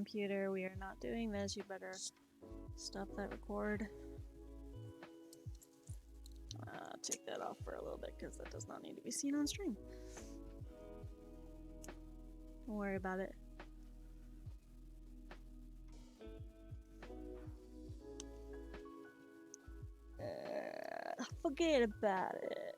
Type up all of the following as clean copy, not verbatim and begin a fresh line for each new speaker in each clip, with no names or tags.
computer. We are not doing this. You better stop that record. Take that off for a little bit because that does not need to be seen on stream. Don't worry about it. Forget about it.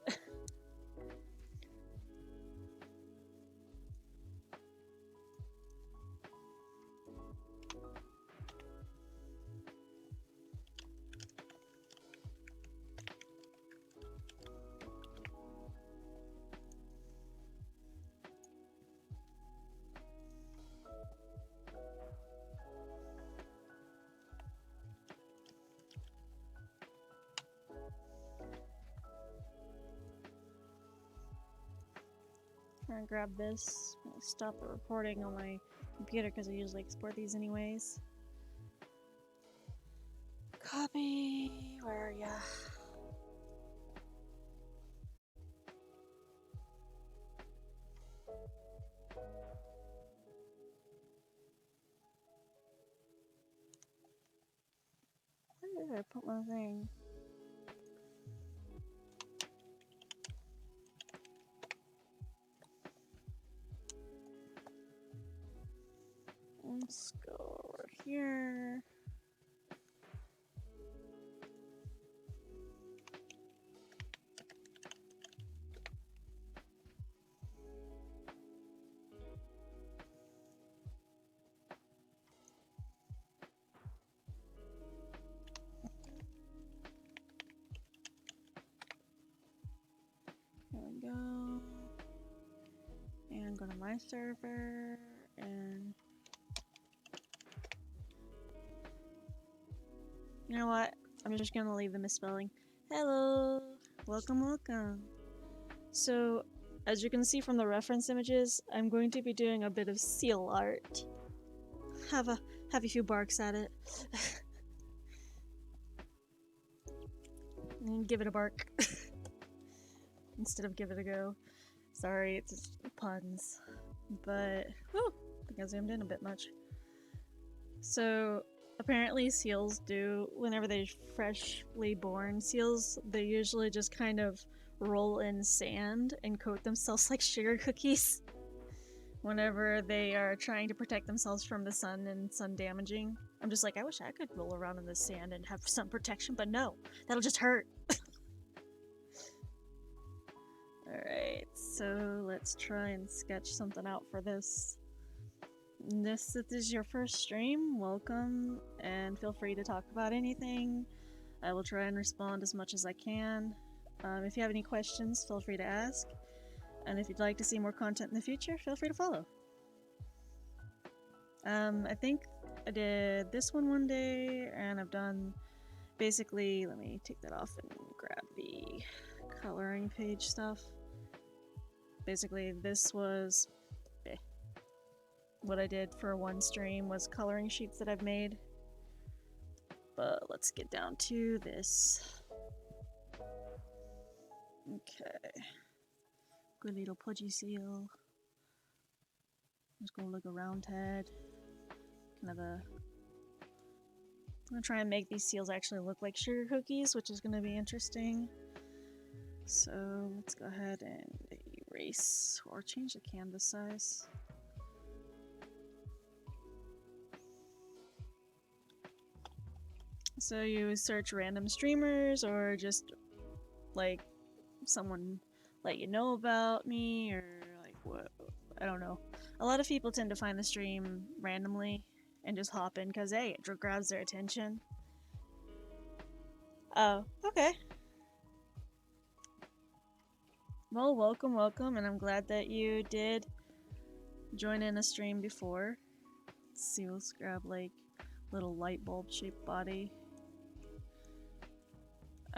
Trying to grab this. Stop the recording on my computer because I usually export these anyways. Copy. Where are ya? Where did I put my thing? Let's go over here. There we go. And go to my server and you know what? I'm just gonna leave the misspelling. Hello, welcome. So, as you can see from the reference images, I'm going to be doing a bit of seal art. Have a few barks at it. And give it a bark. Instead of give it a go. Sorry, it's just puns. But, whew, I think I zoomed in a bit much. So, apparently seals do, whenever they're freshly born seals, they usually just kind of roll in sand and coat themselves like sugar cookies whenever they are trying to protect themselves from the sun and sun damaging. I'm just like, I wish I could roll around in the sand and have sun protection, but no, that'll just hurt. Alright, so let's try and sketch something out for this. If this is your first stream, welcome, and feel free to talk about anything. I will try and respond as much as I can. If you have any questions, feel free to ask. And if you'd like to see more content in the future, feel free to follow. I think I did this one day, and I've done basically, let me take that off and grab the coloring page stuff. Basically, this was what I did for one stream was coloring sheets that I've made. But let's get down to this. Okay. Good little pudgy seal. Let's go look a round head. Kind of a... I'm gonna try and make these seals actually look like sugar cookies, which is gonna be interesting. So let's go ahead and erase or change the canvas size. So you search random streamers or just like someone let you know about me or like what, I don't know. A lot of people tend to find the stream randomly and just hop in because hey, it grabs their attention. Oh, okay. Well, welcome, and I'm glad that you did join in a stream before. Let's see, let's grab like little light bulb shaped body.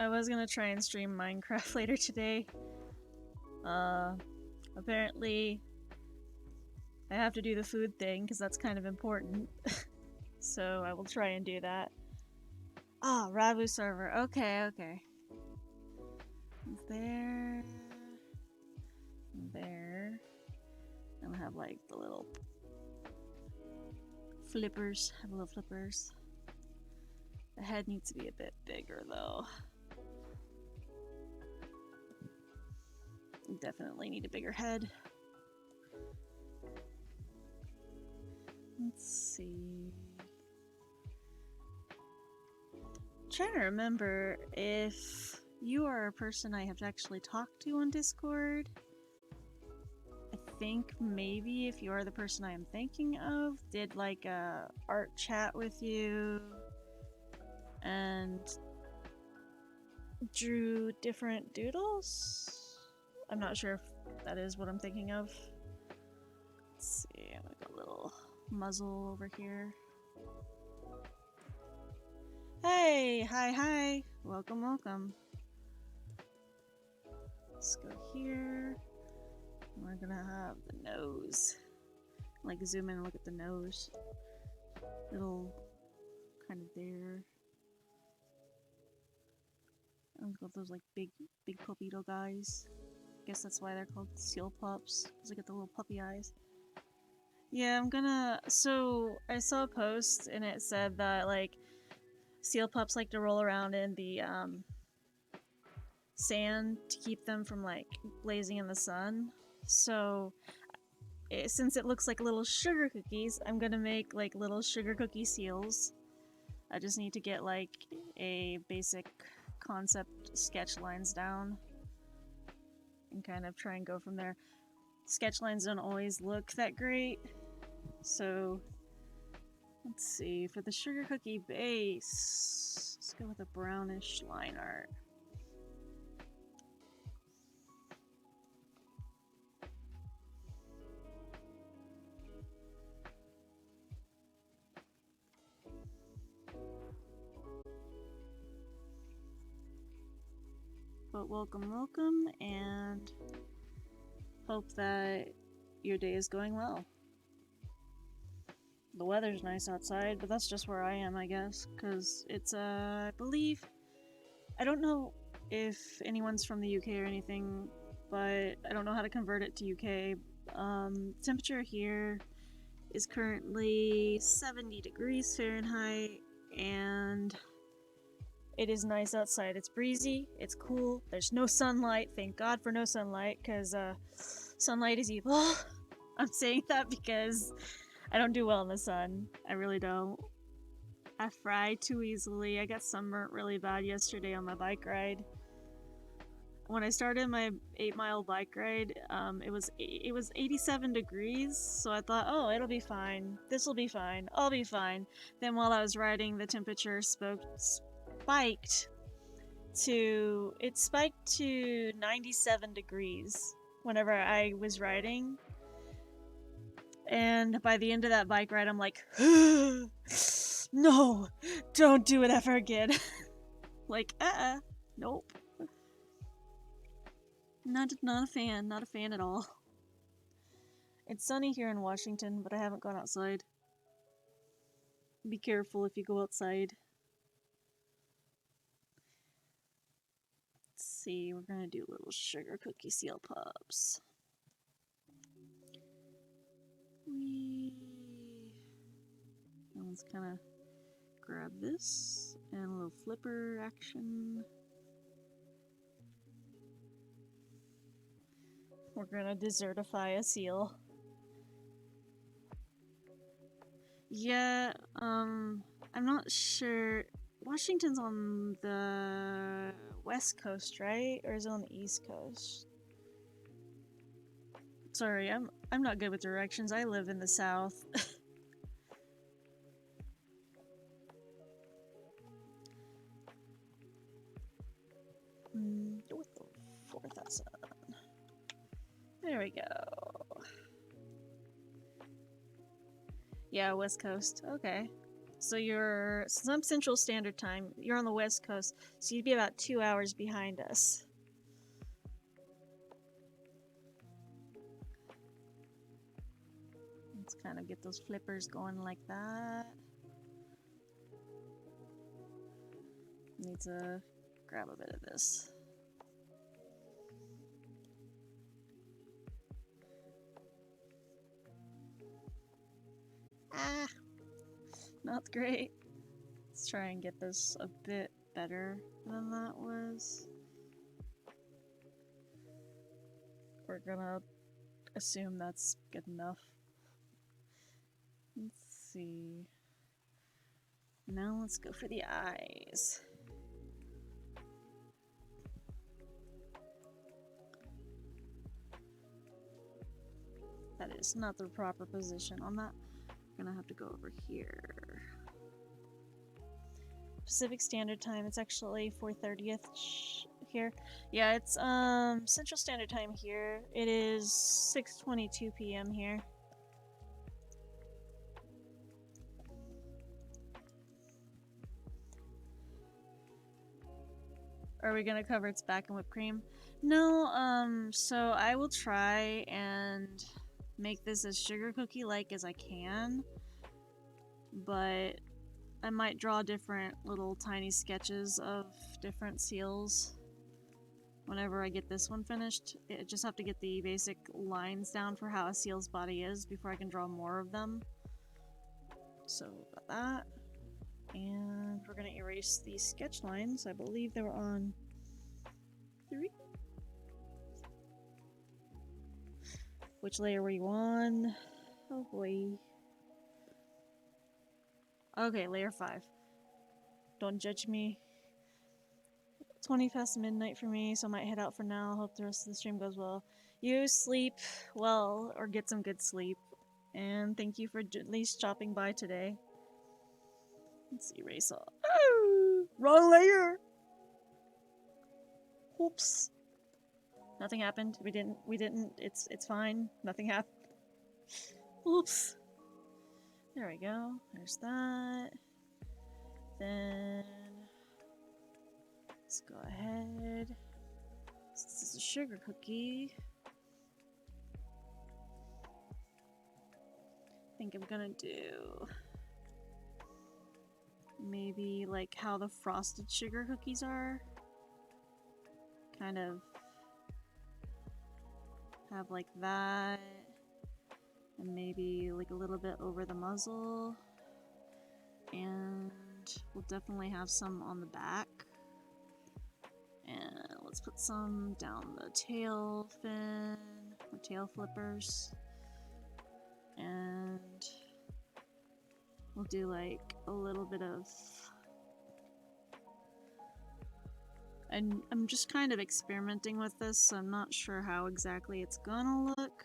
I was gonna try and stream Minecraft later today. Apparently I have to do the food thing because that's kind of important. So I will try and do that. Ah, Ravu server. Okay. There. And have like the little Flippers. I love flippers. The head needs to be a bit bigger though. Definitely need a bigger head. Let's see. I'm trying to remember if you are a person I have actually talked to on Discord. I think maybe if you are the person I am thinking of, did like a art chat with you and drew different doodles. I'm not sure if that is what I'm thinking of. Let's see, I'm gonna go a little muzzle over here. Hey, hi, welcome, welcome. Let's go here. We're gonna have the nose. Like zoom in and look at the nose. Little kind of there. I've got those like big pupito guys. Guess that's why they're called seal pups, because they get the little puppy eyes. Yeah, I'm gonna. So I saw a post and it said that like seal pups like to roll around in the sand to keep them from like blazing in the sun. So since it looks like little sugar cookies, I'm gonna make like little sugar cookie seals. I just need to get like a basic concept sketch lines down and kind of try and go from there. Sketch lines don't always look that great, so let's see. For the sugar cookie base, let's go with a brownish line art. But welcome, and hope that your day is going well. The weather's nice outside, but that's just where I am, I guess, because it's, I believe, I don't know if anyone's from the UK or anything, but I don't know how to convert it to UK. Temperature here is currently 70 degrees Fahrenheit, and it is nice outside. It's breezy, it's cool, there's no sunlight. Thank God for no sunlight, because sunlight is evil. I'm saying that because I don't do well in the sun. I really don't. I fry too easily. I got sunburnt really bad yesterday on my bike ride. When I started my 8-mile bike ride, it was 87 degrees, so I thought, oh, it'll be fine. This'll be fine. I'll be fine. Then while I was riding, the temperature spiked to 97 degrees whenever I was riding. And by the end of that bike ride, I'm like, no, don't do it ever again. Like, nope. Not a fan at all. It's sunny here in Washington, but I haven't gone outside. Be careful if you go outside. Let's see, we're gonna do little sugar cookie seal pups. Let's kind of grab this and a little flipper action. We're gonna desertify a seal. Yeah, I'm not sure. Washington's on the west coast, right? Or is it on the east coast? Sorry, I'm not good with directions. I live in the south. What the 4,000? There we go. Yeah, west coast. Okay. So since I'm Central Standard Time, you're on the west coast, so you'd be about 2 hours behind us. Let's kind of get those flippers going like that. Need to grab a bit of this. not great. Let's try and get this a bit better than that was. We're gonna assume that's good enough. Let's see. Now let's go for the eyes. That is not the proper position on that. I'm gonna have to go over here. Pacific Standard Time. It's actually 4:30th here. Yeah, it's Central Standard Time here. It is 6:22 p.m. here. Are we gonna cover its back in whipped cream? No, so I will try and make this as sugar cookie-like as I can, but I might draw different little tiny sketches of different seals whenever I get this one finished. I just have to get the basic lines down for how a seal's body is before I can draw more of them. So, got that. And we're gonna erase these sketch lines. I believe they were on 3. Which layer were you on? Oh boy. Okay, layer 5. Don't judge me. 20 past midnight for me, so I might head out for now. Hope the rest of the stream goes well. You sleep well, or get some good sleep. And thank you for at least stopping by today. Let's erase all. Oh, wrong layer! Oops. Nothing happened. We didn't, it's fine. Nothing happened. Oops. There we go. There's that. Then let's go ahead. This is a sugar cookie. I think I'm gonna do maybe like how the frosted sugar cookies are. Kind of have like that. And maybe like a little bit over the muzzle. And we'll definitely have some on the back. And let's put some down the tail fin, or tail flippers. And we'll do like a little bit of... And I'm just kind of experimenting with this, so I'm not sure how exactly it's gonna look.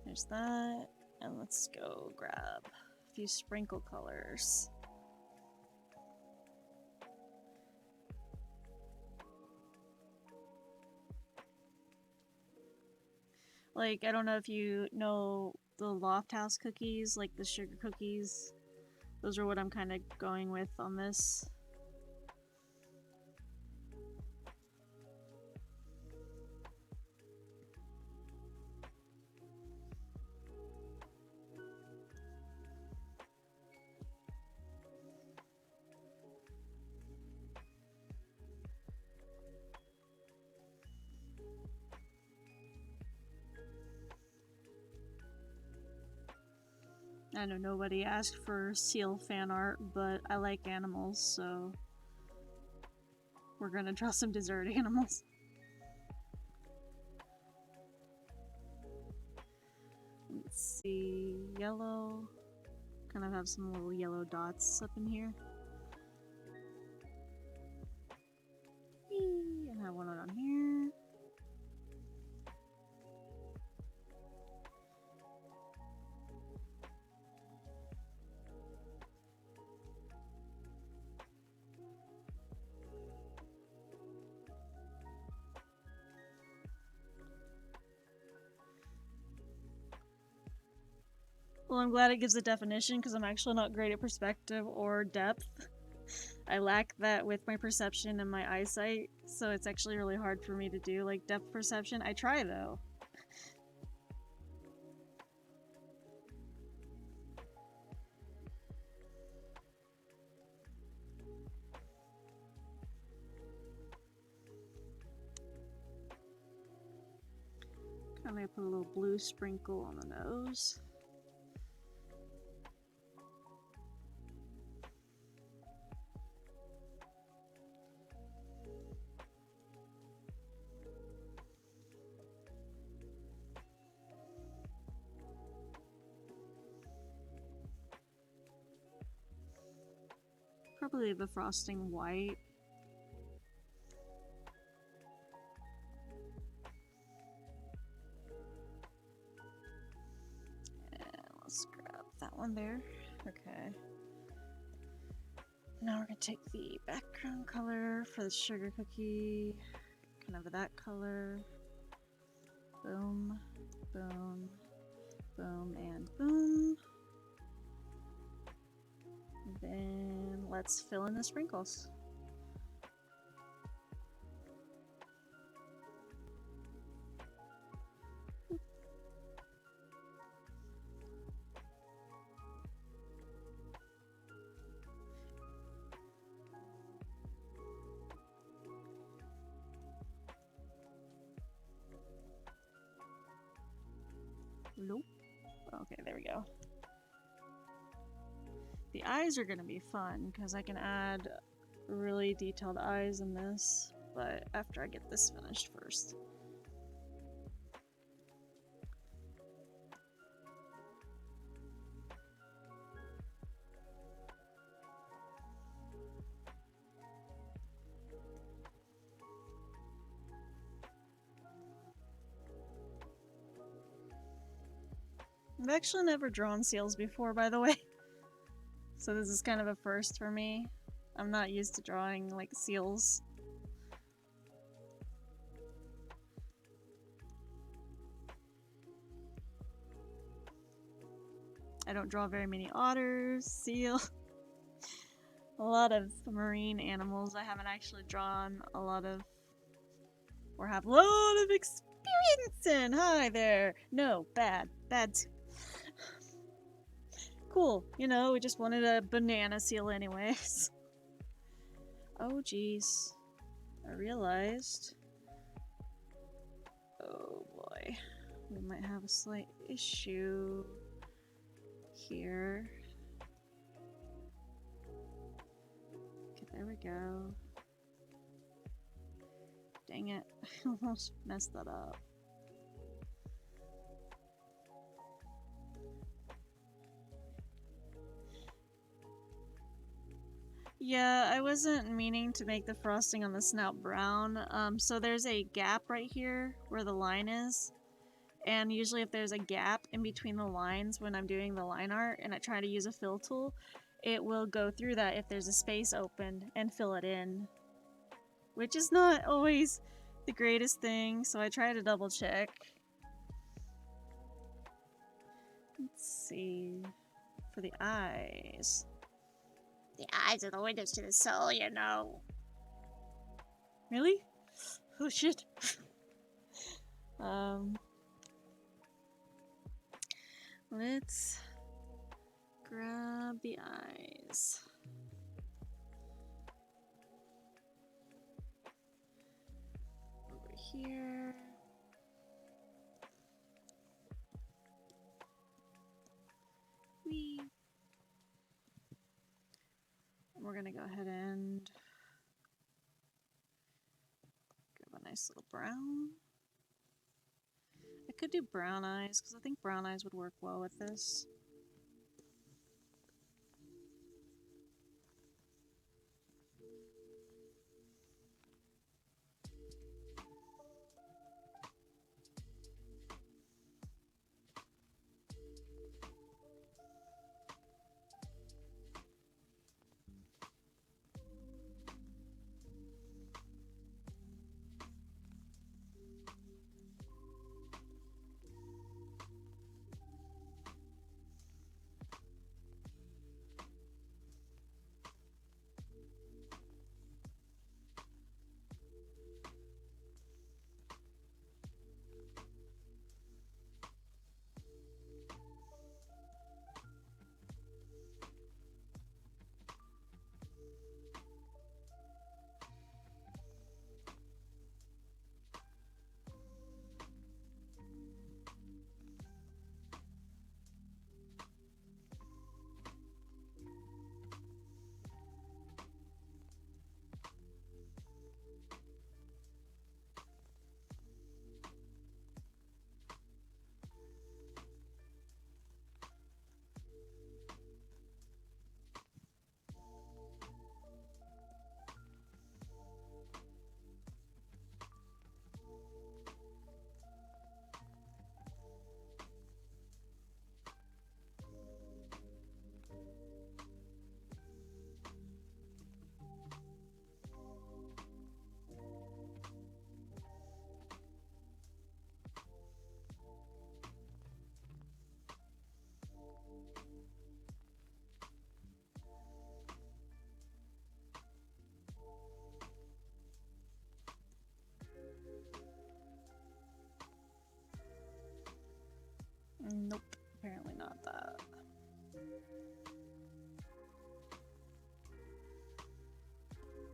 There's that. And let's go grab a few sprinkle colors. Like, I don't know if you know the Loft House cookies, like the sugar cookies. Those are what I'm kind of going with on this. I know nobody asked for seal fan art, but I like animals, so we're gonna draw some dessert animals. Let's see, yellow. Kind of have some little yellow dots up in here. And have one on here. Well, I'm glad it gives a definition because I'm actually not great at perspective or depth. I lack that with my perception and my eyesight, so it's actually really hard for me to do like depth perception. I try though. I'm gonna put a little blue sprinkle on the nose. probably leave the frosting white. And let's grab that one there. Okay. Now we're gonna take the background color for the sugar cookie, kind of that color. Boom, boom, boom, and boom. Then let's fill in the sprinkles. Nope. Okay, there we go. The eyes are gonna be fun because I can add really detailed eyes in this, but after I get this finished first. I've actually never drawn seals before, by the way. So this is kind of a first for me. I'm not used to drawing, like, seals. I don't draw very many otters, seal. A lot of marine animals I haven't actually drawn a lot of, or have a lot of experience in. Hi there. No, bad. Bad. Cool. You know, we just wanted a banana seal anyways. Oh, jeez. I realized. Oh, boy. We might have a slight issue here. Okay, there we go. Dang it. I almost messed that up. Yeah, I wasn't meaning to make the frosting on the snout brown. So there's a gap right here where the line is. And usually if there's a gap in between the lines when I'm doing the line art and I try to use a fill tool, it will go through that if there's a space open and fill it in. Which is not always the greatest thing, so I try to double check. Let's see. For the eyes. The eyes are the windows to the soul, you know. Really? Oh shit. Let's grab the eyes. Over here. Whee. We're gonna go ahead and grab a nice little brown. I could do brown eyes, because I think brown eyes would work well with this.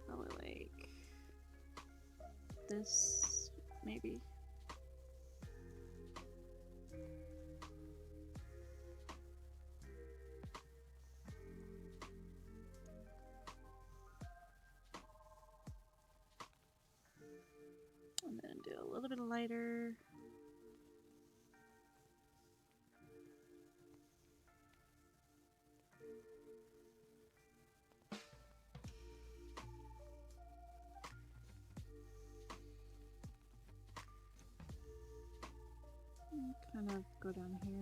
Probably like this, maybe. And then do a little bit lighter. Kind of go down here.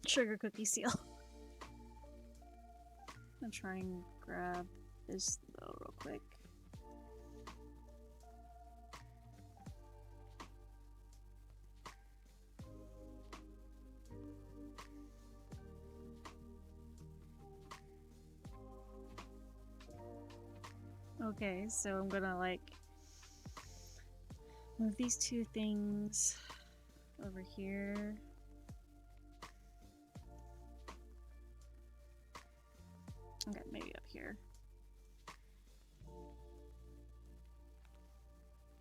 Sugar cookie seal. I'm gonna try and grab this though real quick. Okay, so I'm gonna like move these two things over here. Okay, maybe up here.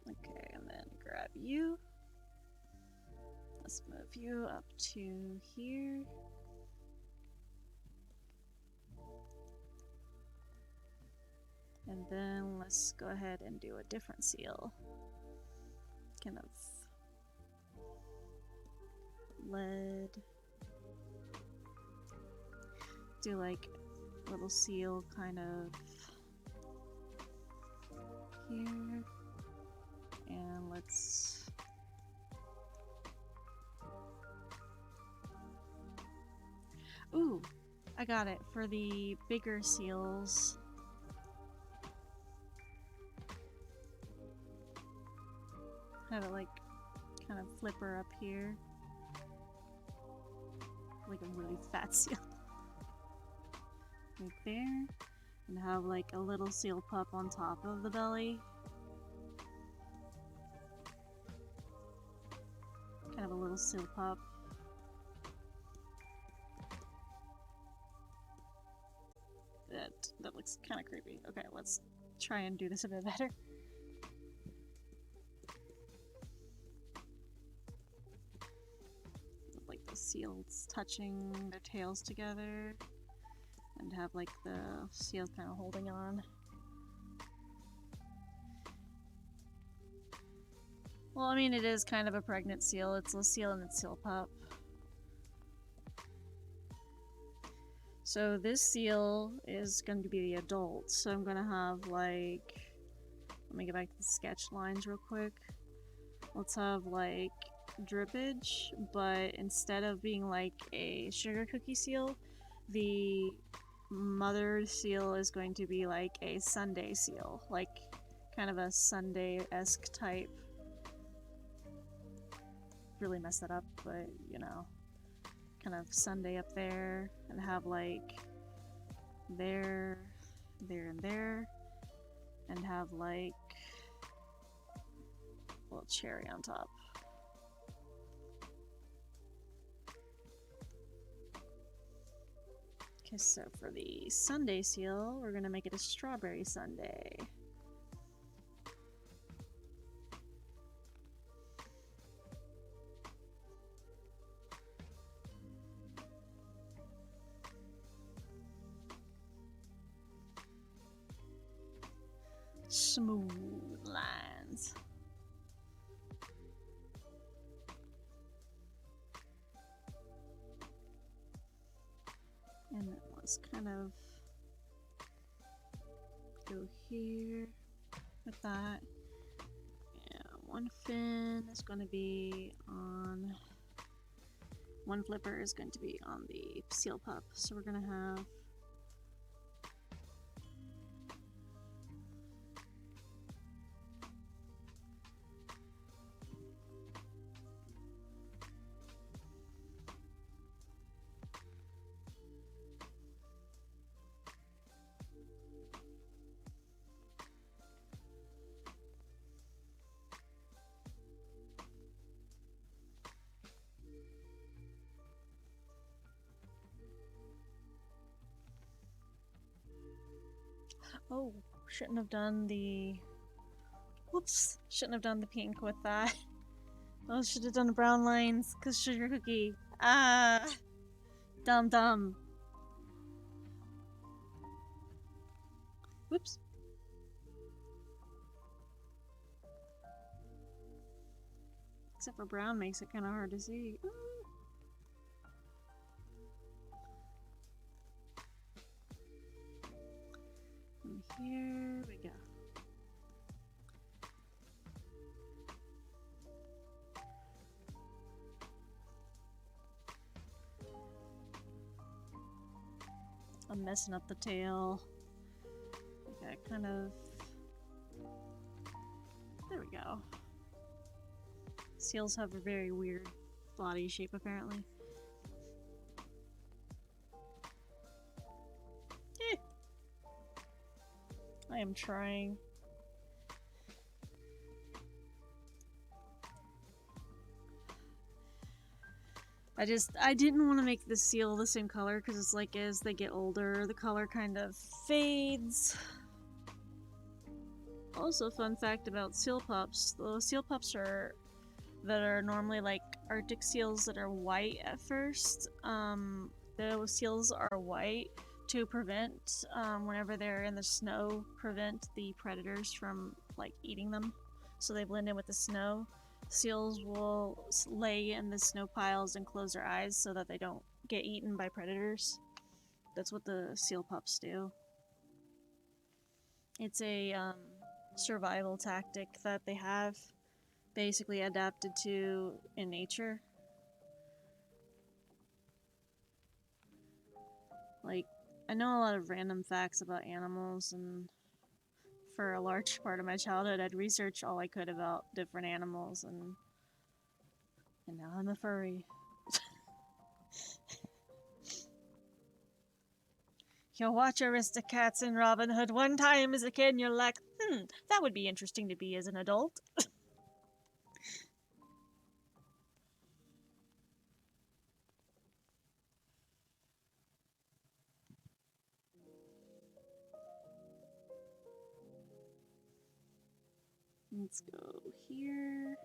Okay, and then grab you. Let's move you up to here. And then let's go ahead and do a different seal. Kind of lead. Do like a little seal kind of here. And let's ooh, I got it for the bigger seals. Have it like kind of flipper up here. Like a really fat seal. Right there. And have like a little seal pup on top of the belly. Kind of a little seal pup. That looks kind of creepy. Okay, let's try and do this a bit better. Like the seals touching their tails together, and have like the seal kind of holding on. Well, I mean, it is kind of a pregnant seal. It's a seal and its seal pup. So this seal is going to be the adult. So I'm going to have like, let me get back to the sketch lines real quick. Let's have like drippage, but instead of being like a sugar cookie seal, the mother seal is going to be like a sundae seal, like kind of a sundae-esque type. Really messed that up, but you know, kind of sundae up there, and have like there, and there, and have like a little cherry on top. Okay, so for the sundae seal, we're gonna make it a strawberry sundae. Smooth lines. And then let's kind of go here with that. Yeah, one fin is going to be on, one flipper is going to be on the seal pup. So we're going to have Oh, shouldn't have done the... Whoops, shouldn't have done the pink with that. Oh, should have done the brown lines, cause sugar cookie. Ah! Dumb. Whoops. Except for brown makes it kind of hard to see. Ooh. And here we go. I'm messing up the tail. Okay, kind of... There we go. Seals have a very weird body shape, apparently. Eh. I am trying. I didn't want to make the seal the same color because it's like as they get older, the color kind of fades. Also, fun fact about seal pups: the seal pups that are normally like Arctic seals that are white at first. Those seals are white to prevent, whenever they're in the snow, prevent the predators from like eating them. So they blend in with the snow. Seals will lay in the snow piles and close their eyes so that they don't get eaten by predators. That's what the seal pups do. It's a survival tactic that they have basically adapted to in nature. Like, I know a lot of random facts about animals, and for a large part of my childhood, I'd research all I could about different animals, and now I'm a furry. You watch Aristocats and Robin Hood one time as a kid, and you're like, that would be interesting to be as an adult. Let's go here.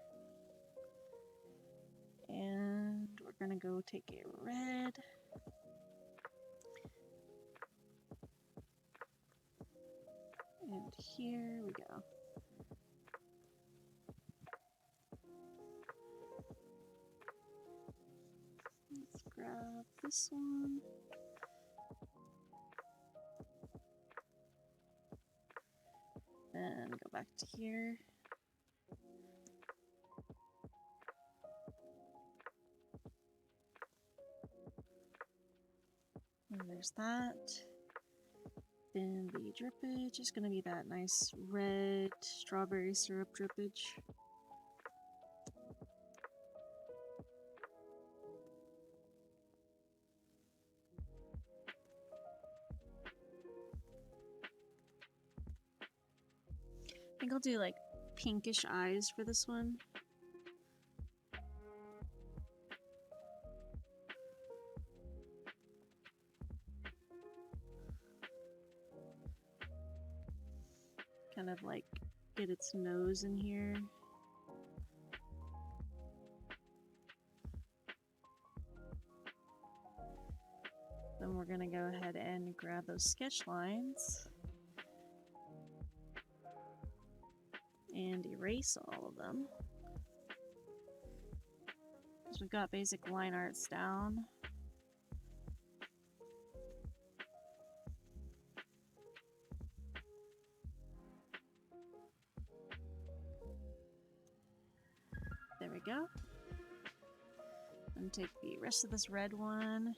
And we're gonna go take a red. And here we go. Let's grab this one. And go back to here. And there's that. Then the drippage is going to be that nice red strawberry syrup drippage. I think I'll do like pinkish eyes for this one. Kind of like get its nose in here. Then we're gonna go ahead and grab those sketch lines and erase all of them. So we've got basic line arts down. There we go. And take the rest of this red one.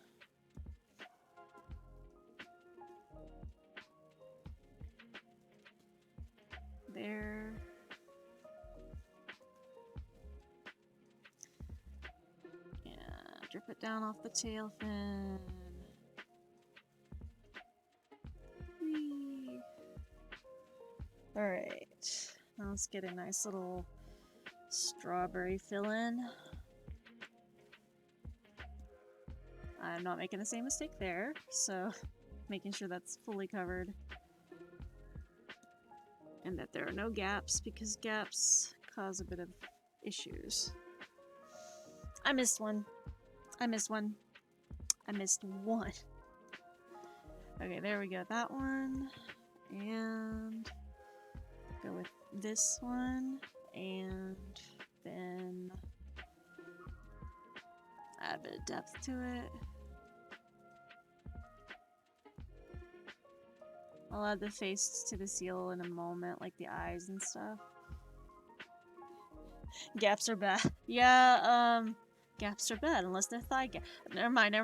There. And drip it down off the tail fin. Whee! Alright. Now let's get a nice little strawberry fill-in. I'm not making the same mistake there, so making sure that's fully covered. And that there are no gaps, because gaps cause a bit of issues. I missed one. I missed one. I missed one. Okay, there we go. That one. And go with this one. And then add a bit of depth to it. I'll add the face to the seal in a moment, like the eyes and stuff. Gaps are bad. Yeah, gaps are bad unless they're thigh gaps. Never mind.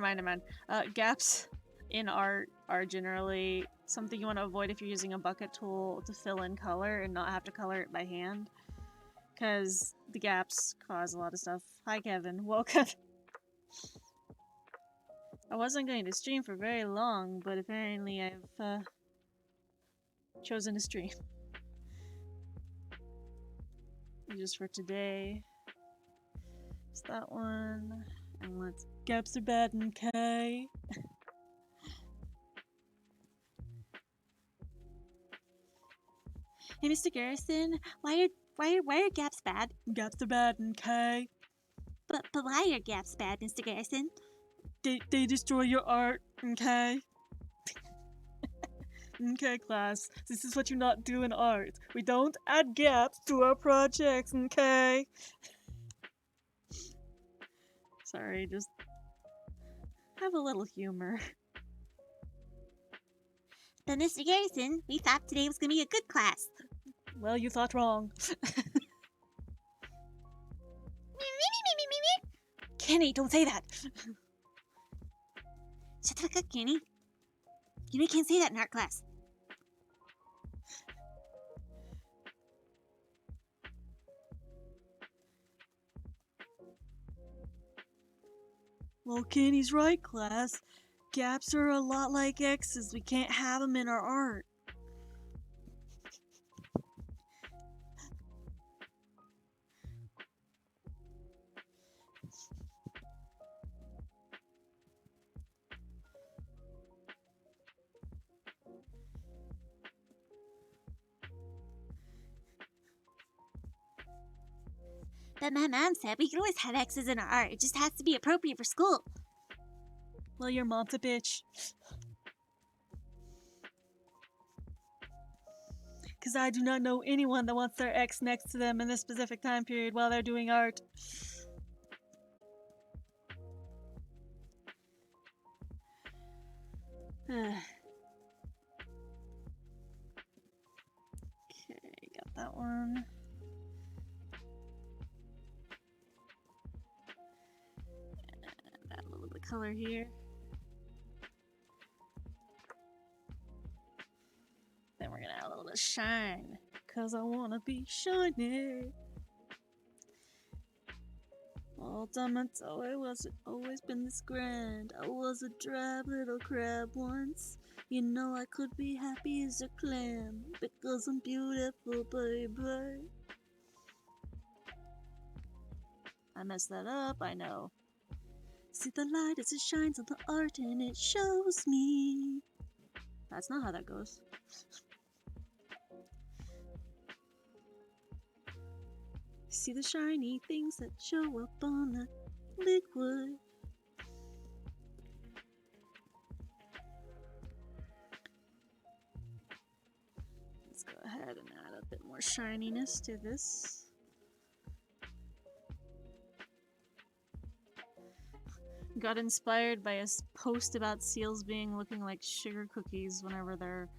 Gaps in art are generally something you want to avoid if you're using a bucket tool to fill in color and not have to color it by hand. Because the gaps cause a lot of stuff. Hi, Kevin. Welcome. I wasn't going to stream for very long, but apparently I've chosen to stream. Just for today. It's that one. And let's... Gaps are bad, okay? Hey, Mr. Garrison, why are gaps bad? Gaps are bad, okay? But why are gaps bad, Mr. Garrison? They destroy your art, okay? Okay, class. This is what you not do in art. We don't add gaps to our projects, okay? Sorry, just have a little humor. But Mr. Garrison, we thought today was gonna be a good class. Well, you thought wrong. Kenny, don't say that! Shut the fuck up, Kenny. You can't say that in art class. Well, Kenny's right, class. Gaps are a lot like X's. We can't have them in our art. But my mom said we can always have X's in our art. It just has to be appropriate for school. Well, your mom's a bitch. Because I do not know anyone that wants their X next to them in this specific time period while they're doing art. Okay, got that one. And add a little bit of color here. Then we're gonna add a little bit of shine. Cause I wanna be shiny. Ultimate, it wasn't always been this grand. I was a drab little crab once. You know I could be happy as a clam. Because I'm beautiful, baby. I messed that up, I know. See the light as it shines on the art and it shows me. That's not how that goes. See the shiny things that show up on the liquid. Let's go ahead and add a bit more shininess to this. Got inspired by a post about seals looking like sugar cookies whenever they're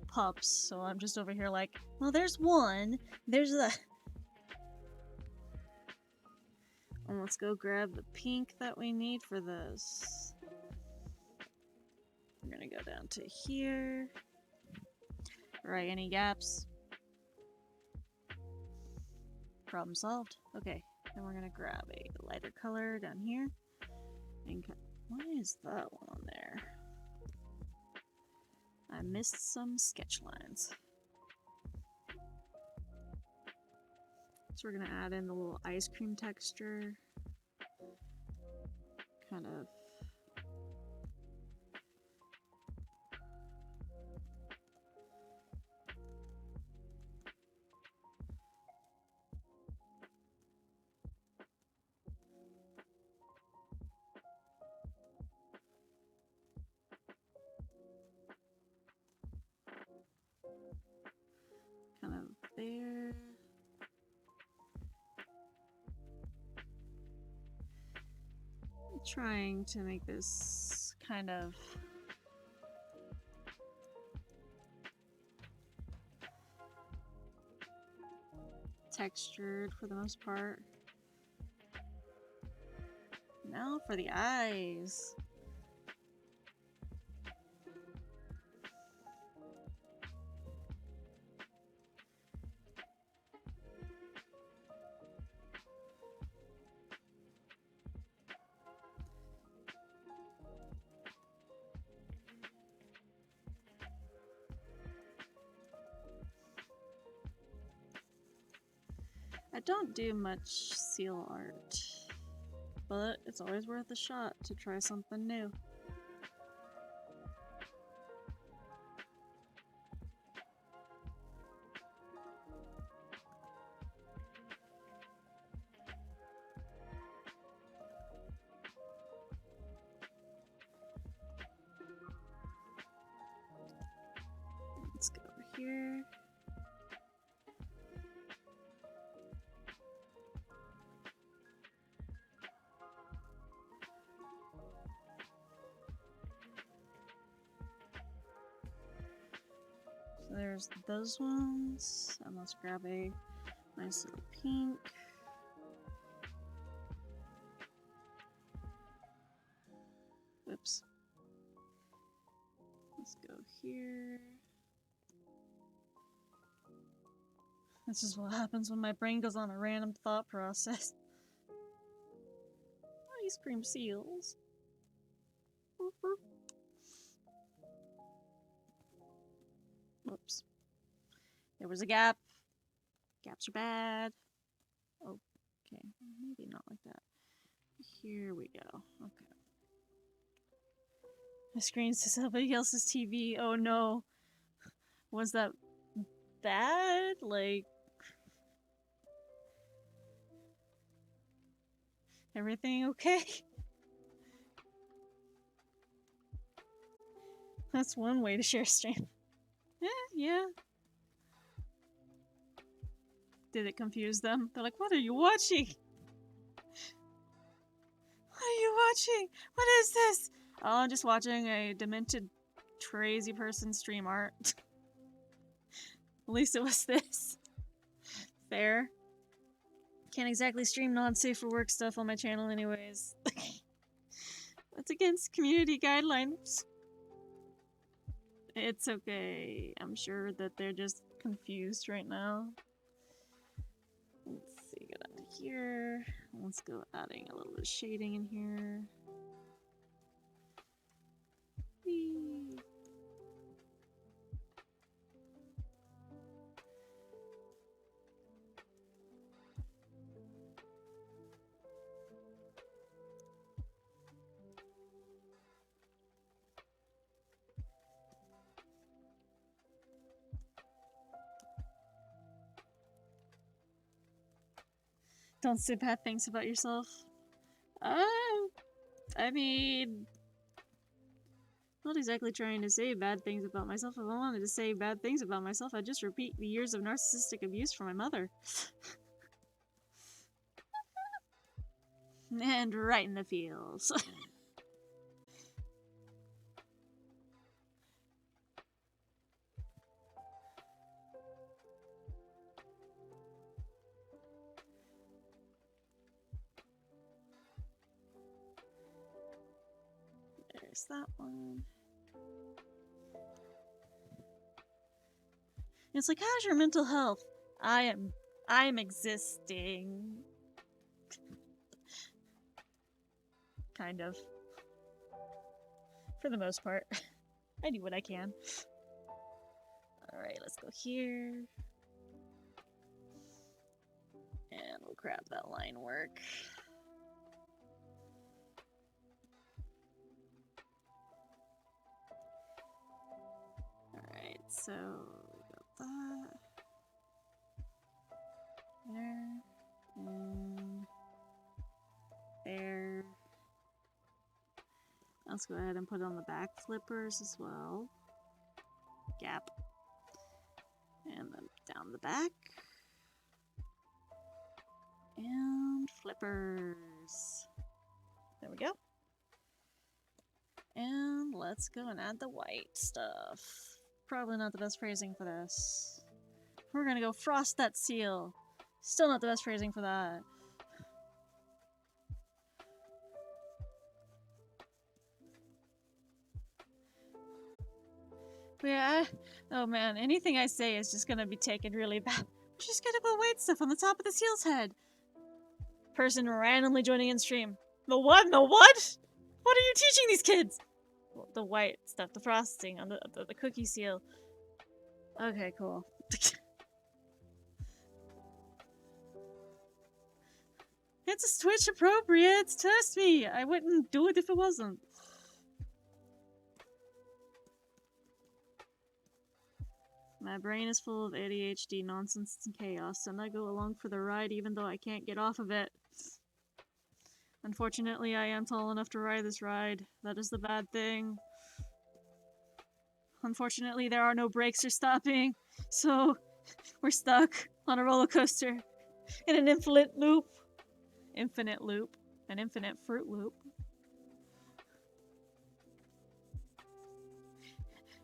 pups, so I'm just over here like, well, there's one, there's a... And let's go grab the pink that we need for this. I'm gonna go down to here. Right, any gaps? Problem solved. Okay, then we're gonna grab a lighter color down here. And why is that one on there? I missed some sketch lines. So we're gonna add in the little ice cream texture. Kind of. trying to make this kind of textured for the most part. Now for the eyes. I don't do much seal art, but it's always worth a shot to try something new. Let's go over here. So there's those ones, and let's grab a nice little pink. Oops. Let's go here. This is what happens when my brain goes on a random thought process. Ice cream seals. Whoops. There was a gap. Gaps are bad. Oh, okay. Maybe not like that. Here we go. Okay. My screen's to somebody else's TV. Oh no. Was that bad? Like, everything okay? That's one way to share stream. Yeah. Did it confuse them? They're like, what are you watching? What are you watching? What is this? Oh, I'm just watching a demented, crazy person stream art. At least it was this. Fair. Can't exactly stream non-safe for work stuff on my channel anyways. That's against community guidelines. It's okay. I'm sure that they're just confused right now. Let's see, get under here. Let's go adding a little bit of shading in here. Whee. Don't say bad things about yourself. I mean, not exactly trying to say bad things about myself. If I wanted to say bad things about myself, I'd just repeat the years of narcissistic abuse from my mother. And right in the feels. There's that one. It's like, how's your mental health? I'm existing. Kind of. For the most part. I do what I can. Alright, let's go here. And we'll grab that line work. Alright, so we got that. There. And there. Let's go ahead and put on the back flippers as well. Gap. And then down the back. And flippers. There we go. And let's go and add the white stuff. Probably not the best phrasing for this. We're gonna go frost that seal. Still not the best phrasing for that. Yeah. Oh man, anything I say is just gonna be taken really bad. We're just gonna put white stuff on the top of the seal's head. Person randomly joining in stream. The what? The what? What are you teaching these kids? The white stuff, the frosting on the cookie seal. Okay, cool. It's Twitch appropriate. Test me. I wouldn't do it if it wasn't. My brain is full of ADHD nonsense and chaos, and I go along for the ride even though I can't get off of it. Unfortunately, I am tall enough to ride this ride. That is the bad thing. Unfortunately, there are no brakes or stopping, so we're stuck on a roller coaster in an infinite loop. Infinite loop. An infinite fruit loop.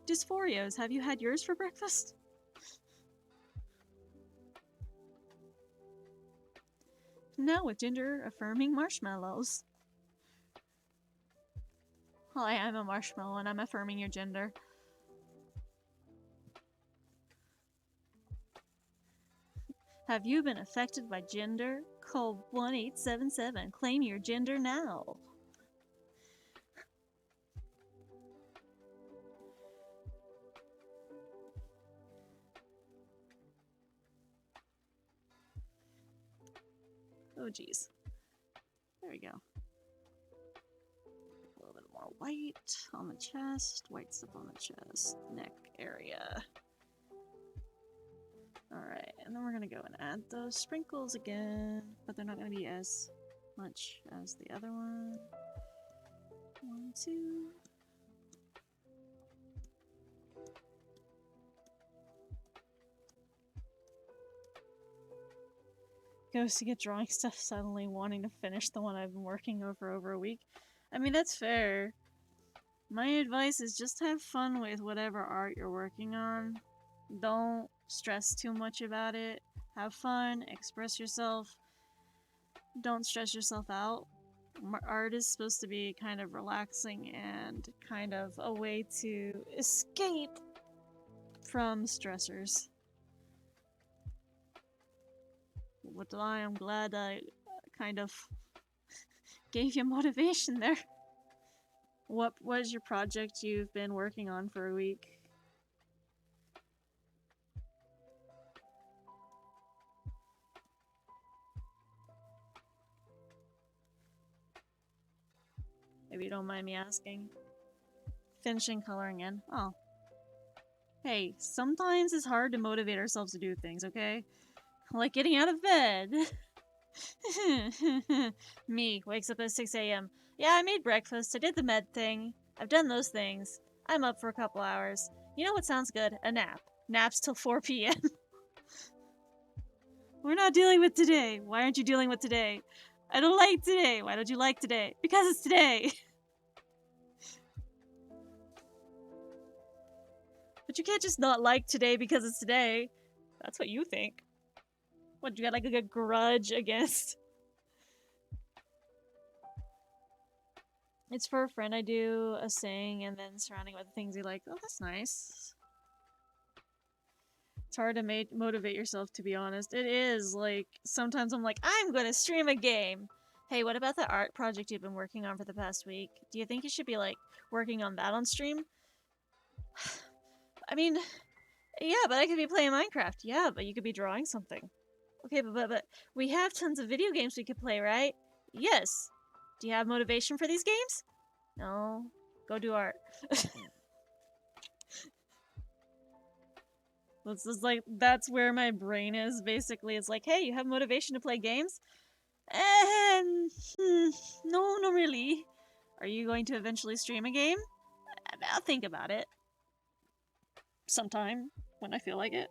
Dysphorios, have you had yours for breakfast? Now with gender-affirming marshmallows. Hi, I'm a marshmallow and I'm affirming your gender. Have you been affected by gender? Call 1-877. Claim your gender now. Oh, geez. There we go. A little bit more white on the chest, white stuff on the chest, neck area. Alright, and then we're gonna go and add those sprinkles again, but they're not gonna be as much as the other one. 1, 2. Goes to get drawing stuff suddenly wanting to finish the one I've been working over a week. I mean, that's fair. My advice is just have fun with whatever art you're working on. Don't stress too much about it. Have fun, express yourself. Don't stress yourself out. Art is supposed to be kind of relaxing and kind of a way to escape from stressors. But I am glad I kind of gave you motivation there. What was your project you've been working on for a week? If you don't mind me asking. Finishing coloring in. Oh. Hey, sometimes it's hard to motivate ourselves to do things, okay? Like getting out of bed. Me, wakes up at 6 a.m. Yeah, I made breakfast, I did the med thing. I've done those things. I'm up for a couple hours. You know what sounds good? A nap. Naps till 4 p.m. We're not dealing with today. Why aren't you dealing with today? I don't like today. Why don't you like today? Because it's today. But you can't just not like today because it's today. That's what you think. What, you got like a grudge against? It's for a friend. I do a saying and then surrounding with things you like. Oh, that's nice. It's hard to motivate yourself, to be honest. It is, like, sometimes I'm like, I'm gonna stream a game! Hey, what about the art project you've been working on for the past week? Do you think you should be, like, working on that on stream? I mean, yeah, but I could be playing Minecraft. Yeah, but you could be drawing something. Okay, but we have tons of video games we could play, right? Yes. Do you have motivation for these games? No. Go do art. This is like, that's where my brain is, basically. It's like, hey, you have motivation to play games? No, not really. Are you going to eventually stream a game? I'll think about it. Sometime, when I feel like it.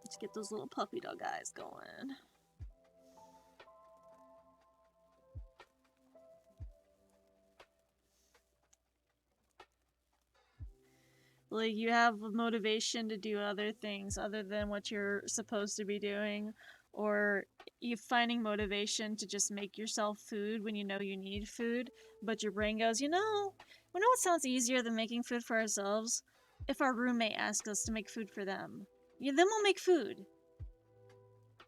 Let's get those little puppy dog eyes going. Like, you have motivation to do other things other than what you're supposed to be doing, or you finding motivation to just make yourself food when you know you need food, but your brain goes, you know what sounds easier than making food for ourselves? If our roommate asks us to make food for them. Yeah, then we'll make food.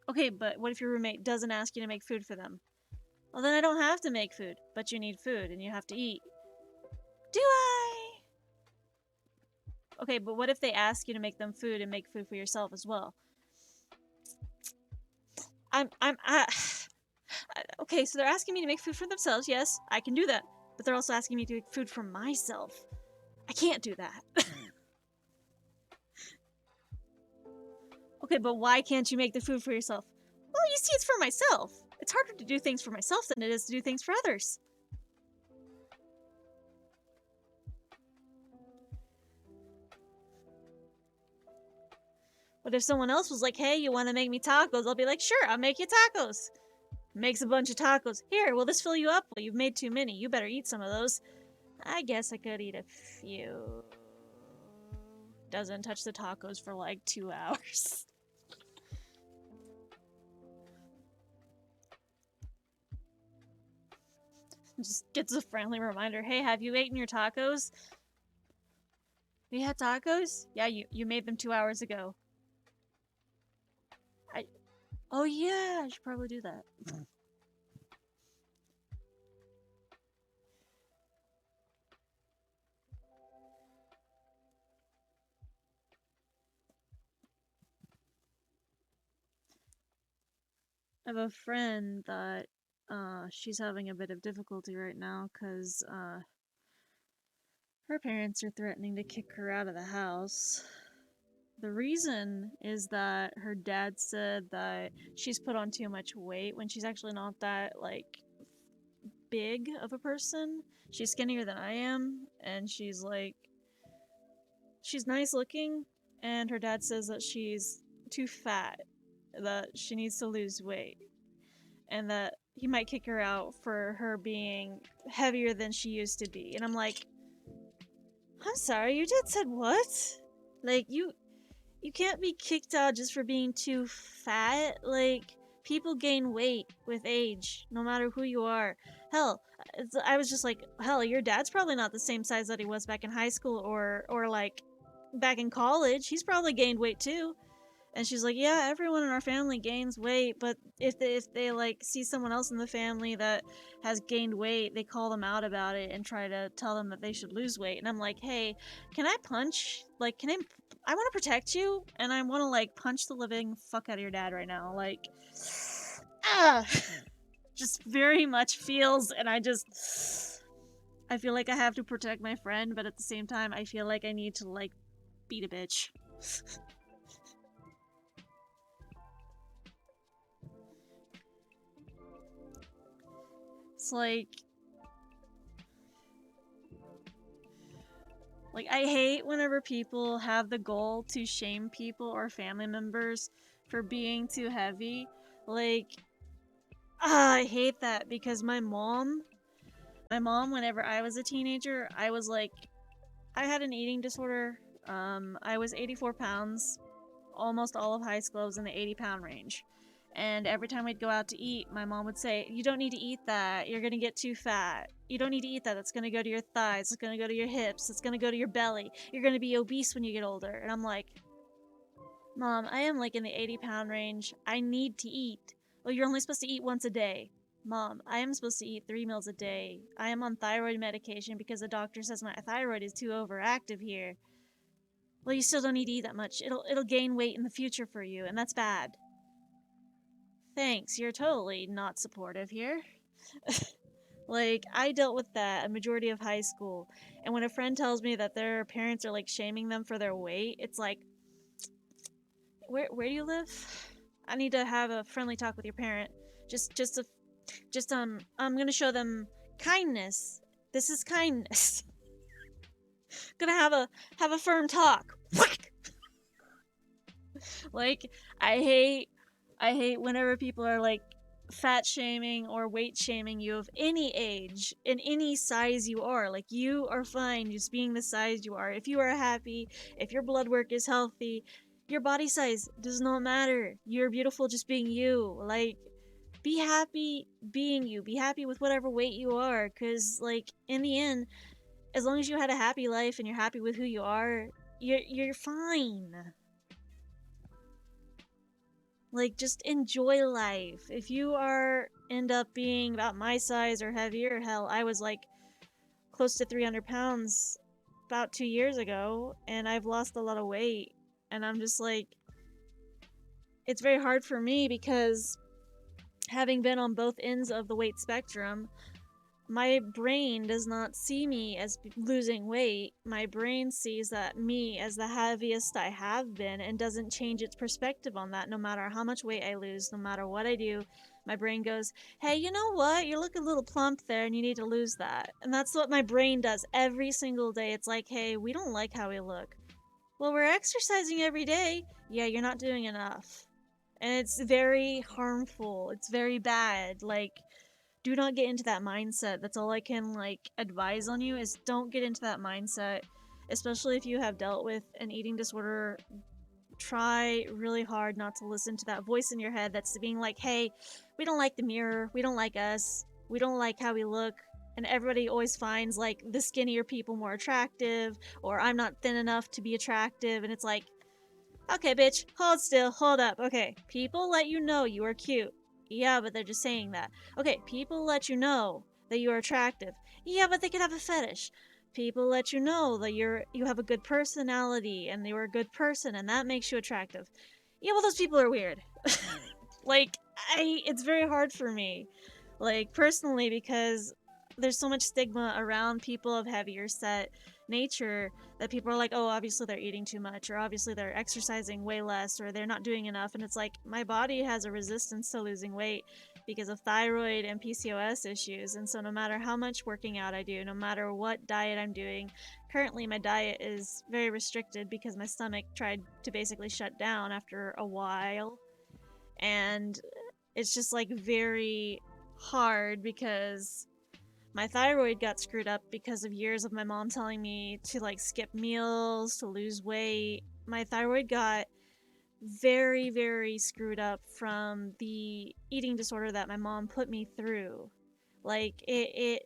Okay, but what if your roommate doesn't ask you to make food for them? Well, then I don't have to make food, but you need food and you have to eat. Do I? Okay, but what if they ask you to make them food and make food for yourself as well? Okay, so they're asking me to make food for themselves. Yes, I can do that. But they're also asking me to make food for myself. I can't do that. Okay, but why can't you make the food for yourself? Well, you see, it's for myself. It's harder to do things for myself than it is to do things for others. But if someone else was like, hey, you want to make me tacos? I'll be like, sure, I'll make you tacos. Makes a bunch of tacos. Here, will this fill you up? Well, you've made too many. You better eat some of those. I guess I could eat a few. Doesn't touch the tacos for like 2 hours. Just gets a friendly reminder. Hey, have you eaten your tacos? You had tacos? Yeah, you made them 2 hours ago. Oh yeah, I should probably do that. I have a friend that she's having a bit of difficulty right now because her parents are threatening to kick her out of the house. The reason is that her dad said that she's put on too much weight when she's actually not that, like, big of a person. She's skinnier than I am, and she's, like, she's nice looking, and her dad says that she's too fat, that she needs to lose weight, and that he might kick her out for her being heavier than she used to be. And I'm like, I'm sorry, your dad said what? Like, you can't be kicked out just for being too fat. Like, people gain weight with age, no matter who you are. Hell, I was just like, hell, your dad's probably not the same size that he was back in high school or like back in college. He's probably gained weight too. And she's like, yeah, everyone in our family gains weight, but if they like see someone else in the family that has gained weight, they call them out about it and try to tell them that they should lose weight. And I'm like, hey, can I punch? Like, I want to protect you, and I want to like punch the living fuck out of your dad right now. Like, ah, just very much feels, and I feel like I have to protect my friend, but at the same time, I feel like I need to like beat a bitch. It's like I hate whenever people have the goal to shame people or family members for being too heavy. Like, I hate that because my mom, whenever I was a teenager, I was like, I had an eating disorder. I was 84 pounds. Almost all of high school I was in the 80-pound range. And every time we'd go out to eat, my mom would say, you don't need to eat that. You're going to get too fat. You don't need to eat that. That's going to go to your thighs. It's going to go to your hips. It's going to go to your belly. You're going to be obese when you get older. And I'm like, Mom, I am like in the 80-pound range. I need to eat. Well, you're only supposed to eat once a day. Mom, I am supposed to eat 3 meals a day. I am on thyroid medication because the doctor says my thyroid is too overactive here. Well, you still don't need to eat that much. It'll gain weight in the future for you, and that's bad. Thanks, you're totally not supportive here. Like, I dealt with that a majority of high school, and when a friend tells me that their parents are like shaming them for their weight, it's like, where do you live? I need to have a friendly talk with your parent. I'm gonna show them kindness. This is kindness. Gonna have a firm talk. Like, I hate whenever people are like fat shaming or weight shaming you of any age, in any size you are. Like, you are fine just being the size you are. If you are happy, if your blood work is healthy, your body size does not matter. You're beautiful just being you. Like, be happy being you. Be happy with whatever weight you are, because, like, in the end, as long as you had a happy life and you're happy with who you are, you're fine. Like, just enjoy life. If you end up being about my size or heavier, hell, I was like close to 300 pounds about 2 years ago, and I've lost a lot of weight. And I'm just like, it's very hard for me because having been on both ends of the weight spectrum, my brain does not see me as losing weight. My brain sees that me as the heaviest I have been and doesn't change its perspective on that no matter how much weight I lose, no matter what I do. My brain goes, hey, you know what? You look a little plump there and you need to lose that. And that's what my brain does every single day. It's like, hey, we don't like how we look. Well, we're exercising every day. Yeah, you're not doing enough. And it's very harmful. It's very bad. Like, do not get into that mindset. That's all I can, like, advise on you, is don't get into that mindset. Especially if you have dealt with an eating disorder, try really hard not to listen to that voice in your head that's being like, hey, we don't like the mirror, we don't like us, we don't like how we look. And everybody always finds, like, the skinnier people more attractive, or I'm not thin enough to be attractive. And it's like, okay, bitch, hold still, hold up. Okay, people let you know you are cute. Yeah, but they're just saying that. Okay, people let you know that you are attractive. Yeah, but they could have a fetish. People let you know that you have a good personality and you're a good person and that makes you attractive. Yeah, well, those people are weird. Like, it's very hard for me, like, personally, because there's so much stigma around people of heavier set nature that people are like, oh, obviously they're eating too much, or obviously they're exercising way less, or they're not doing enough. And it's like, my body has a resistance to losing weight because of thyroid and PCOS issues. And so no matter how much working out I do, no matter what diet I'm doing, currently my diet is very restricted because my stomach tried to basically shut down after a while. And it's just, like, very hard because my thyroid got screwed up because of years of my mom telling me to, like, skip meals, to lose weight. My thyroid got very, very screwed up from the eating disorder that my mom put me through. Like, it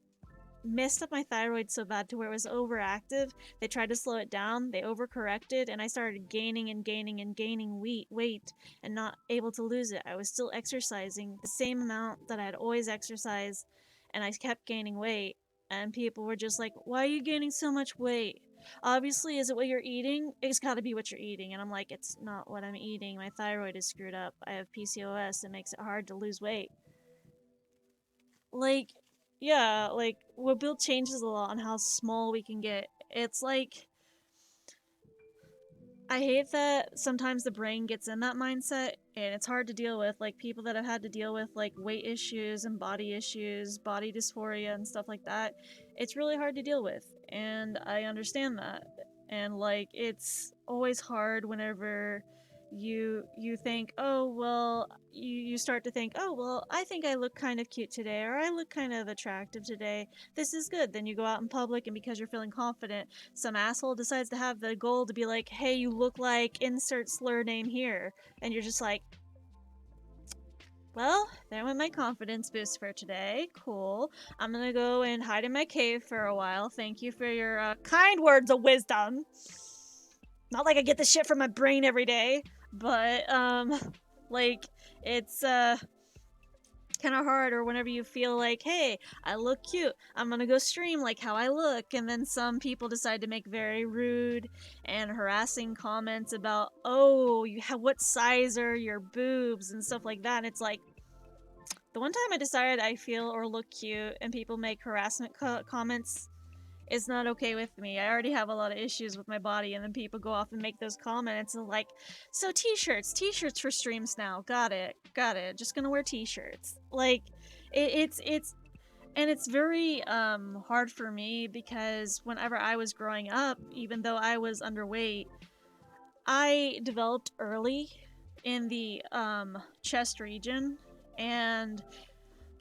messed up my thyroid so bad to where it was overactive. They tried to slow it down, they overcorrected, and I started gaining and gaining and gaining weight and not able to lose it. I was still exercising the same amount that I had always exercised, and I kept gaining weight. And people were just like, why are you gaining so much weight? Obviously, is it what you're eating? It's gotta be what you're eating. And I'm like, it's not what I'm eating. My thyroid is screwed up. I have PCOS. It makes it hard to lose weight. Like, yeah, like, what build changes a lot on how small we can get. It's like, I hate that sometimes the brain gets in that mindset and it's hard to deal with. Like, people that have had to deal with, like, weight issues and body issues, body dysphoria and stuff like that, it's really hard to deal with. And I understand that. And, like, it's always hard whenever you think, oh, well, you start to think, oh, well, I think I look kind of cute today, or I look kind of attractive today. This is good. Then you go out in public, and because you're feeling confident, some asshole decides to have the goal to be like, hey, you look like insert slur name here. And you're just like, well, there went my confidence boost for today. Cool. I'm gonna go and hide in my cave for a while. Thank you for your kind words of wisdom. Not like I get this shit from my brain every day, but, like, it's, kind of hard, or whenever you feel like, hey, I look cute, I'm gonna go stream like how I look, and then some people decide to make very rude and harassing comments about, oh, what size are your boobs and stuff like that. And it's like, the one time I decided I feel or look cute and people make harassment comments, it's not okay with me. I already have a lot of issues with my body, and then people go off and make those comments and like, so t-shirts for streams now. Got it. Just gonna wear t-shirts. Like, it's and it's very hard for me because whenever I was growing up, even though I was underweight, I developed early in the chest region, And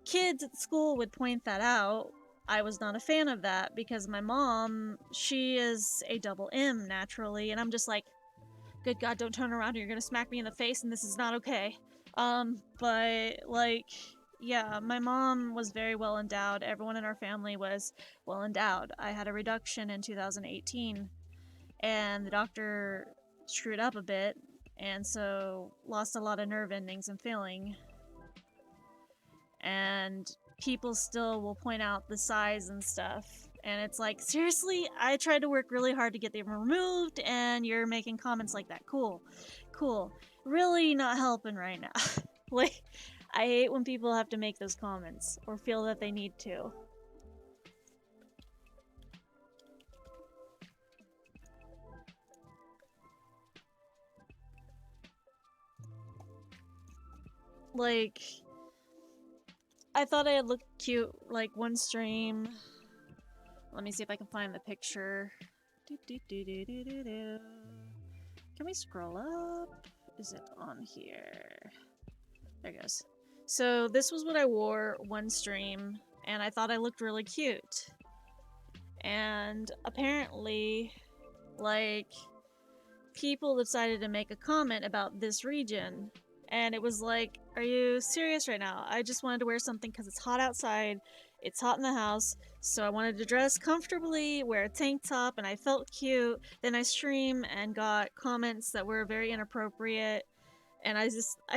kids at school would point that out. I was not a fan of that because my mom, she is a double M naturally, and I'm just like, good God, don't turn around or you're gonna smack me in the face and this is not okay. But like, yeah, my mom was very well endowed. Everyone in our family was well endowed. I had a reduction in 2018 and the doctor screwed up a bit and so lost a lot of nerve endings and feeling. And people still will point out the size and stuff. And it's like, seriously, I tried to work really hard to get them removed, and you're making comments like that. Cool. Cool. Really not helping right now. Like, I hate when people have to make those comments or feel that they need to. Like, I thought I had looked cute, like, one stream. Let me see if I can find the picture. Can we scroll up? Is it on here? There it goes. So this was what I wore one stream, and I thought I looked really cute. And apparently, like, people decided to make a comment about this region. And it was like, are you serious right now? I just wanted to wear something because it's hot outside, it's hot in the house, so I wanted to dress comfortably, wear a tank top, and I felt cute. Then I stream and got comments that were very inappropriate, and I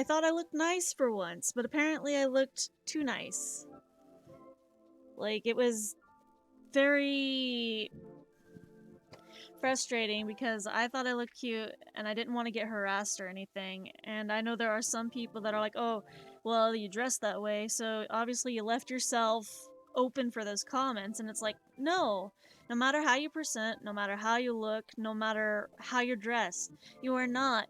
thought I looked nice for once, but apparently I looked too nice. Like, it was very frustrating because I thought I looked cute and I didn't want to get harassed or anything. And I know there are some people that are like, oh, well, you dress that way, so obviously you left yourself open for those comments. And it's like, no. No matter how you present, no matter how you look, no matter how you're dressed, you are not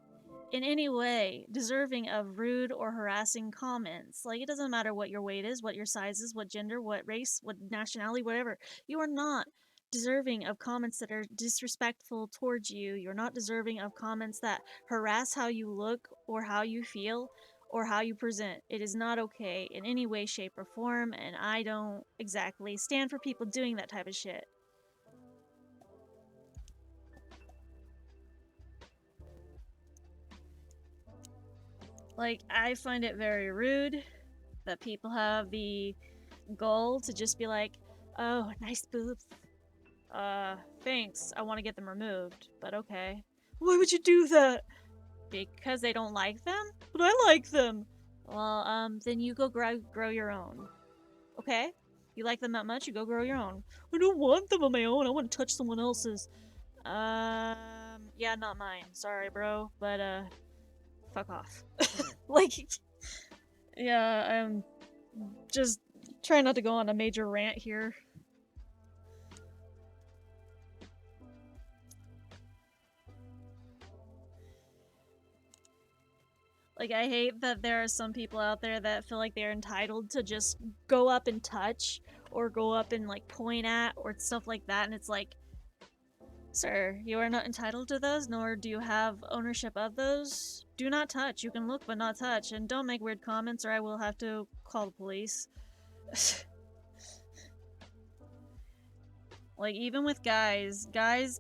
in any way deserving of rude or harassing comments. Like, it doesn't matter what your weight is, what your size is, what gender, what race, what nationality, whatever. You are not deserving of comments that are disrespectful towards you. You're not deserving of comments that harass how you look or how you feel or how you present. It is not okay in any way, shape, or form, and I don't exactly stand for people doing that type of shit. Like, I find it very rude that people have the goal to just be like, oh, nice boobs. Thanks, I want to get them removed, but okay. Why would you do that? Because they don't like them? But I like them! Well, then you go grow your own. Okay? You like them that much, you go grow your own. I don't want them on my own, I want to touch someone else's. Yeah, not mine. Sorry, bro, but, fuck off. Like, yeah, I'm just trying not to go on a major rant here. Like, I hate that there are some people out there that feel like they're entitled to just go up and touch or go up and, like, point at or stuff like that, and it's like, sir, you are not entitled to those, nor do you have ownership of those. Do not touch. You can look, but not touch, and don't make weird comments or I will have to call the police. Like, even with guys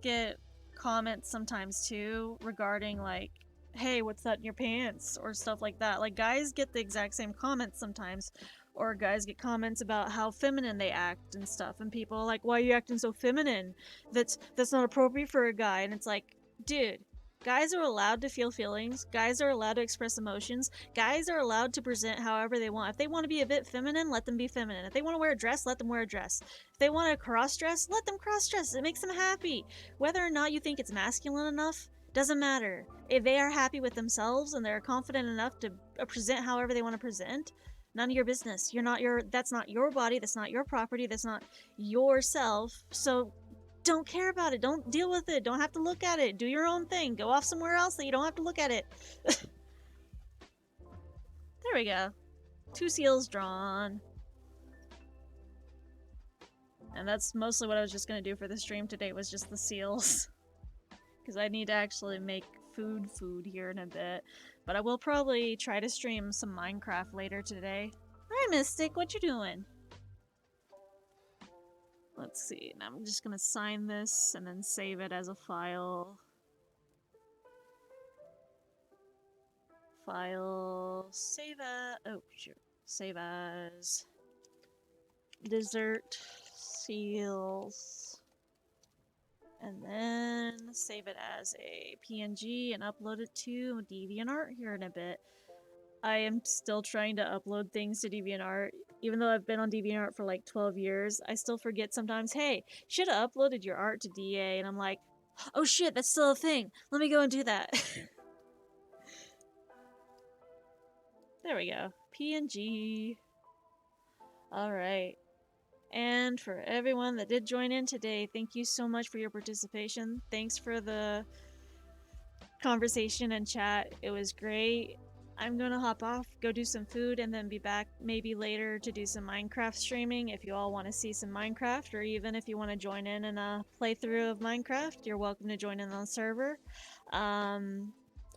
get comments sometimes too regarding, like, hey, what's that in your pants? Or stuff like that. Like, guys get the exact same comments sometimes. Or guys get comments about how feminine they act and stuff. And people are like, why are you acting so feminine? That's not appropriate for a guy. And it's like, dude, guys are allowed to feel feelings. Guys are allowed to express emotions. Guys are allowed to present however they want. If they want to be a bit feminine, let them be feminine. If they want to wear a dress, let them wear a dress. If they want to cross dress, let them cross dress. It makes them happy. Whether or not you think it's masculine enough, doesn't matter. If they are happy with themselves and they're confident enough to present however they want to present, none of your business. That's not your body, that's not your property, that's not yourself. So don't care about it. Don't deal with it. Don't have to look at it. Do your own thing. Go off somewhere else that you don't have to look at it. There we go. 2 seals drawn. And that's mostly what I was just going to do for the stream today, was just the seals. Because I need to actually make food here in a bit. But I will probably try to stream some Minecraft later today. Hi, Mystic, what you doing? Let's see, and I'm just gonna sign this and then save it as a file. Save as, oh shoot, save as dessert seals. And then save it as a PNG and upload it to DeviantArt here in a bit. I am still trying to upload things to DeviantArt. Even though I've been on DeviantArt for like 12 years, I still forget sometimes, hey, should have uploaded your art to DA. And I'm like, oh shit, that's still a thing. Let me go and do that. There we go. PNG. Alright. And for everyone that did join in today, thank you so much for your participation. Thanks for the conversation and chat. It was great. I'm gonna hop off, go do some food, and then be back maybe later to do some Minecraft streaming. If you all want to see some Minecraft, or even if you want to join in a playthrough of Minecraft, you're welcome to join in on the server.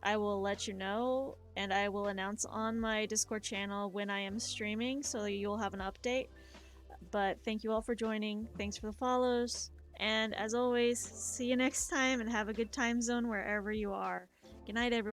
I will let you know, and I will announce on my Discord channel when I am streaming, so you'll have an update. But thank you all for joining. Thanks for the follows. And as always, see you next time and have a good time zone wherever you are. Good night, everyone.